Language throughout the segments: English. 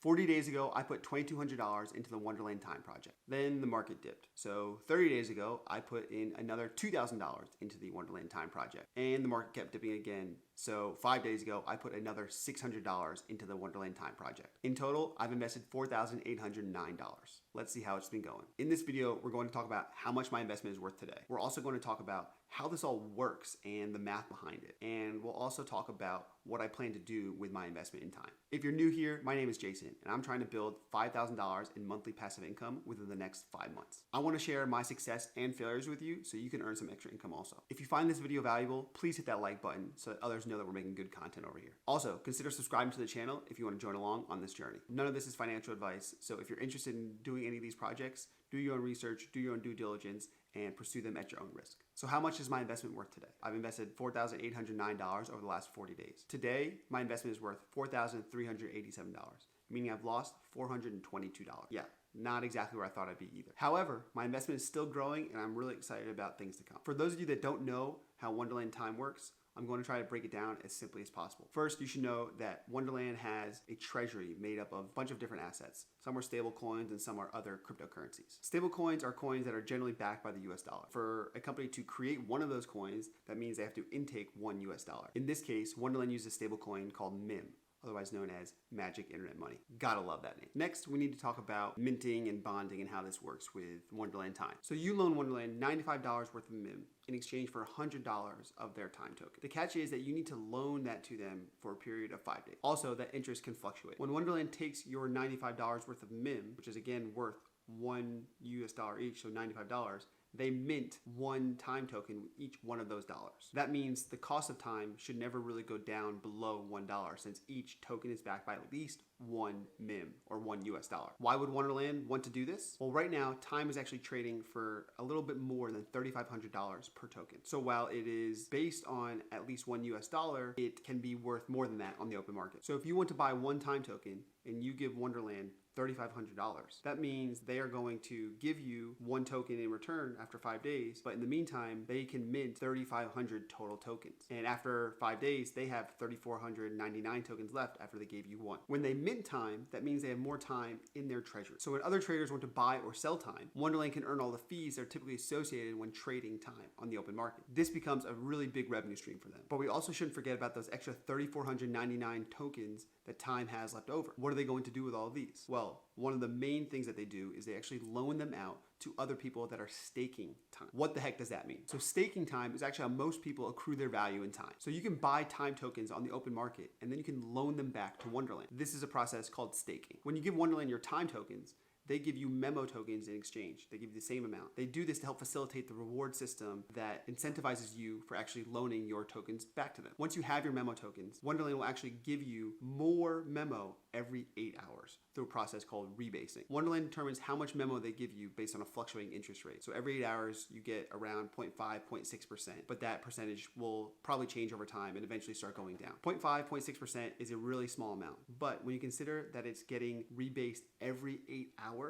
40 days ago, I put $2,200 into the Wonderland Time project. Then the market dipped. So 30 days ago, I put in another $2,000 into the Wonderland Time project. And the market kept dipping again. So 5 days ago, I put another $600 into the Wonderland Time project. In total, I've invested $4,809. Let's see how it's been going. In this video, we're going to talk about how much my investment is worth today. We're also going to talk about how this all works and the math behind it. And we'll also talk about what I plan to do with my investment in time. If you're new here, my name is Jason, and I'm trying to build $5,000 in monthly passive income within the next 5 months. I want to share my success and failures with you so you can earn some extra income also. If you find this video valuable, please hit that like button so that others know that we're making good content over here. Also, consider subscribing to the channel if you want to join along on this journey. None of this is financial advice, so if you're interested in doing any of these projects, do your own research, do your own due diligence, and pursue them at your own risk. So how much is my investment worth today? I've invested $4,809 over the last 40 days. Today, my investment is worth $4,387, meaning I've lost $422. Yeah, not exactly where I thought I'd be either. However, my investment is still growing and I'm really excited about things to come. For those of you that don't know how Wonderland Time works, I'm going to try to break it down as simply as possible. First, you should know that Wonderland has a treasury made up of a bunch of different assets. Some are stable coins and some are other cryptocurrencies. Stable coins are coins that are generally backed by the US dollar. For a company to create one of those coins, that means they have to intake one US dollar. In this case, Wonderland uses a stable coin called MIM, otherwise known as Magic Internet Money. Gotta love that name. Next, we need to talk about minting and bonding and how this works with Wonderland Time. So you loan Wonderland $95 worth of MIM in exchange for $100 of their time token. The catch is that you need to loan that to them for a period of 5 days. Also, that interest can fluctuate. When Wonderland takes your $95 worth of MIM, which is again worth $1 US each, so $95, they mint one time token with each one of those dollars. That means the cost of time should never really go down below $1 since each token is backed by at least one MIM or $1 US. Why would Wonderland want to do this? Well, right now, time is actually trading for a little bit more than $3,500 per token. So while it is based on at least $1 US, it can be worth more than that on the open market. So if you want to buy one time token and you give Wonderland $3,500. That means they are going to give you one token in return after 5 days, but in the meantime, they can mint 3,500 total tokens. And after 5 days, they have 3,499 tokens left after they gave you one. When they mint time, that means they have more time in their treasury. So when other traders want to buy or sell time, Wonderland can earn all the fees that are typically associated when trading time on the open market. This becomes a really big revenue stream for them. But we also shouldn't forget about those extra 3,499 tokens that time has left over. What are they going to do with all of these? Well, one of the main things that they do is they actually loan them out to other people that are staking time. What the heck does that mean? So staking time is actually how most people accrue their value in time. So you can buy time tokens on the open market and then you can loan them back to Wonderland. This is a process called staking. When you give Wonderland your time tokens, they give you memo tokens in exchange. They give you the same amount. They do this to help facilitate the reward system that incentivizes you for actually loaning your tokens back to them. Once you have your memo tokens, Wonderland will actually give you more memo every 8 hours through a process called rebasing. Wonderland determines how much memo they give you based on a fluctuating interest rate. So every 8 hours, you get around 0.5, 0.6%, but that percentage will probably change over time and eventually start going down. 0.5, 0.6% is a really small amount, but when you consider that it's getting rebased every 8 hours,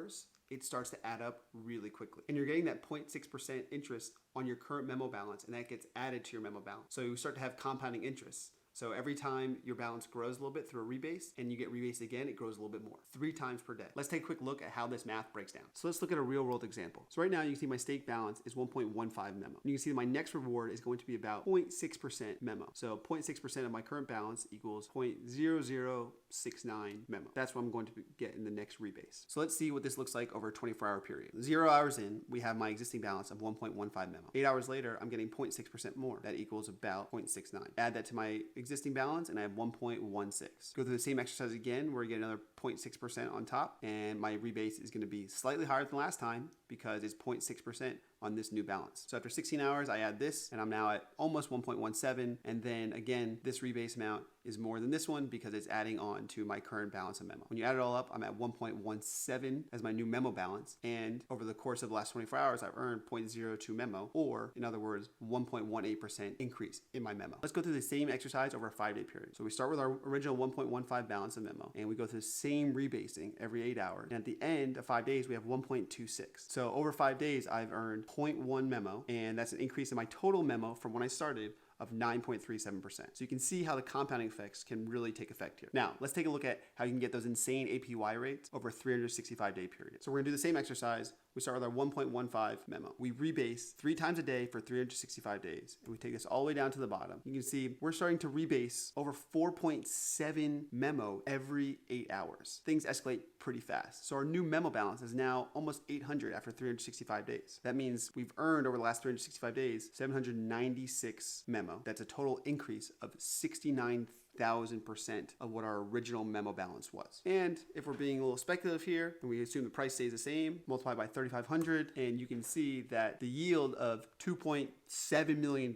it starts to add up really quickly. And you're getting that 0.6% interest on your current memo balance, and that gets added to your memo balance. So you start to have compounding interest. So every time your balance grows a little bit through a rebase and you get rebased again, it grows a little bit more, 3 times per day. Let's take a quick look at how this math breaks down. So let's look at a real world example. So right now you can see my stake balance is 1.15 memo. And you can see that my next reward is going to be about 0.6% memo. So 0.6% of my current balance equals 0.0069 memo. That's what I'm going to get in the next rebase. So let's see what this looks like over a 24-hour period. 0 hours in, we have my existing balance of 1.15 memo. 8 hours later, I'm getting 0.6% more. That equals about 0.69. Add that to my existing balance and I have 1.16. Go through the same exercise again where you get another 0.6% on top, and my rebase is going to be slightly higher than last time because it's 0.6% on this new balance. So after 16 hours, I add this and I'm now at almost 1.17. And then again, this rebase amount is more than this one because it's adding on to my current balance of memo. When you add it all up, I'm at 1.17 as my new memo balance. And over the course of the last 24 hours, I've earned 0.02 memo, or in other words, 1.18% increase in my memo. Let's go through the same exercise over a 5-day period. So we start with our original 1.15 balance of memo, and we go through the same rebasing every 8 hours. And at the end of 5 days, we have 1.26. So over 5 days, I've earned 0.1 memo, and that's an increase in my total memo from when I started of 9.37%. So you can see how the compounding effects can really take effect here. Now, let's take a look at how you can get those insane APY rates over a 365-day period. So we're gonna do the same exercise. We start with our 1.15 memo. We rebase 3 times a day for 365 days. And we take this all the way down to the bottom. You can see we're starting to rebase over 4.7 memo every 8 hours. Things escalate pretty fast. So our new memo balance is now almost 800 after 365 days. That means we've earned over the last 365 days 796 memo. That's a total increase of 69,000% of what our original memo balance was. And if we're being a little speculative here, and we assume the price stays the same, multiply by 3,500, and you can see that the yield of $2.7 million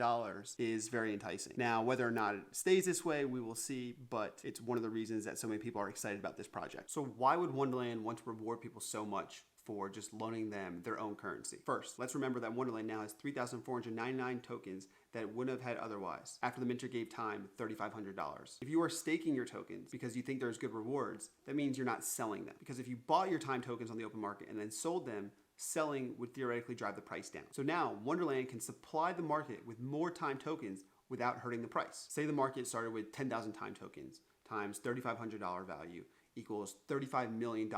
is very enticing. Now, whether or not it stays this way, we will see, but it's one of the reasons that so many people are excited about this project. So why would Wonderland want to reward people so much for just loaning them their own currency? First, let's remember that Wonderland now has 3,499 tokens that it wouldn't have had otherwise after the minter gave Time $3,500. If you are staking your tokens because you think there's good rewards, that means you're not selling them. Because if you bought your Time tokens on the open market and then sold them, selling would theoretically drive the price down. So now Wonderland can supply the market with more Time tokens without hurting the price. Say the market started with 10,000 Time tokens times $3,500 value equals $35 million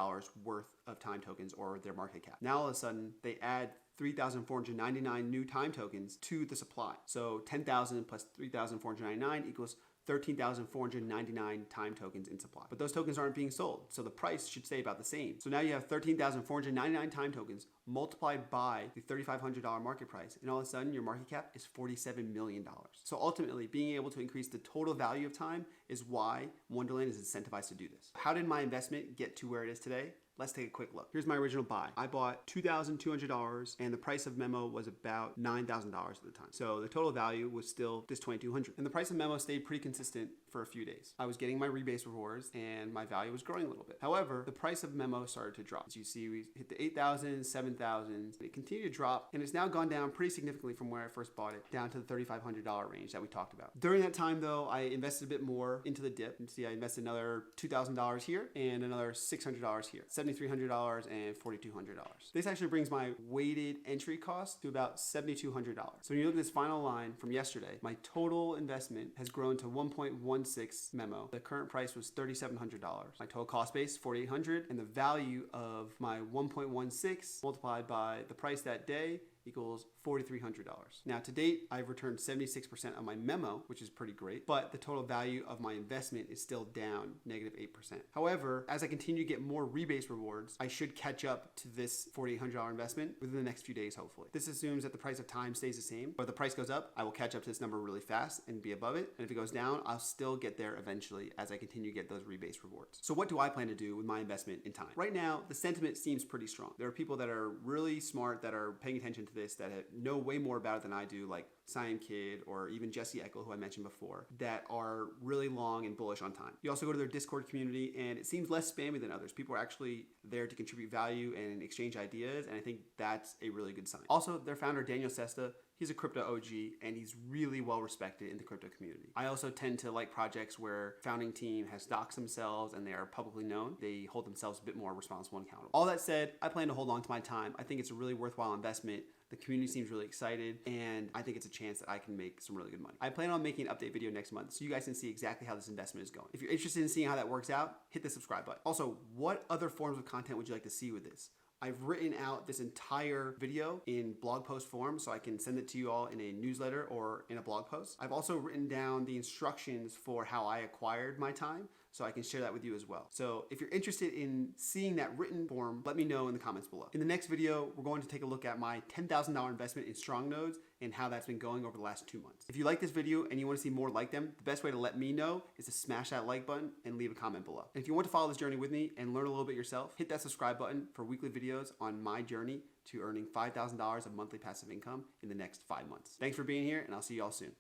worth of Time tokens or their market cap. Now all of a sudden they add 3,499 new Time tokens to the supply. So 10,000 plus 3,499 equals 13,499 Time tokens in supply. But those tokens aren't being sold, so the price should stay about the same. So now you have 13,499 Time tokens multiplied by the $3,500 market price, and all of a sudden your market cap is $47 million. So ultimately, being able to increase the total value of Time is why Wonderland is incentivized to do this. How did my investment get to where it is today? Let's take a quick look. Here's my original buy. I bought $2,200 and the price of memo was about $9,000 at the time. So the total value was still this $2,200. And the price of memo stayed pretty consistent for a few days. I was getting my rebase rewards and my value was growing a little bit. However, the price of memo started to drop. As you see, we hit the 8,000, 7,000. It continued to drop and it's now gone down pretty significantly from where I first bought it down to the $3,500 range that we talked about. During that time though, I invested a bit more into the dip. You see, I invested another $2,000 here and another $600 here. $7,300 and $4,200. This actually brings my weighted entry cost to about $7,200. So when you look at this final line from yesterday, my total investment has grown to 1.16 memo. The current price was $3,700. My total cost base, $4,800, and the value of my 1.16 multiplied by the price that day equals $4,300. Now to date, I've returned 76% of my memo, which is pretty great, but the total value of my investment is still down -8%. However, as I continue to get more rebase rewards, I should catch up to this $4,800 investment within the next few days, hopefully. This assumes that the price of Time stays the same, but if the price goes up, I will catch up to this number really fast and be above it. And if it goes down, I'll still get there eventually as I continue to get those rebase rewards. So what do I plan to do with my investment in Time? Right now, the sentiment seems pretty strong. There are people that are really smart that are paying attention to this, that know way more about it than I do, like Cyan Kid or even Jesse Eckel, who I mentioned before, that are really long and bullish on Time. You also go to their Discord community and it seems less spammy than others. People are actually there to contribute value and exchange ideas, and I think that's a really good sign. Also, their founder, Daniel Sesta, he's a crypto OG and he's really well respected in the crypto community. I also tend to like projects where founding team has doxed themselves and they are publicly known. They hold themselves a bit more responsible and accountable. All that said, I plan to hold on to my Time. I think it's a really worthwhile investment. The community seems really excited, and I think it's a chance that I can make some really good money. I plan on making an update video next month so you guys can see exactly how this investment is going. If you're interested in seeing how that works out, hit the subscribe button. Also, what other forms of content would you like to see with this? I've written out this entire video in blog post form so I can send it to you all in a newsletter or in a blog post. I've also written down the instructions for how I acquired my Time, so I can share that with you as well. So if you're interested in seeing that written form, let me know in the comments below. In the next video, we're going to take a look at my $10,000 investment in strong nodes and how that's been going over the last 2 months. If you like this video and you want to see more like them, the best way to let me know is to smash that like button and leave a comment below. And if you want to follow this journey with me and learn a little bit yourself, hit that subscribe button for weekly videos on my journey to earning $5,000 of monthly passive income in the next 5 months. Thanks for being here, and I'll see you all soon.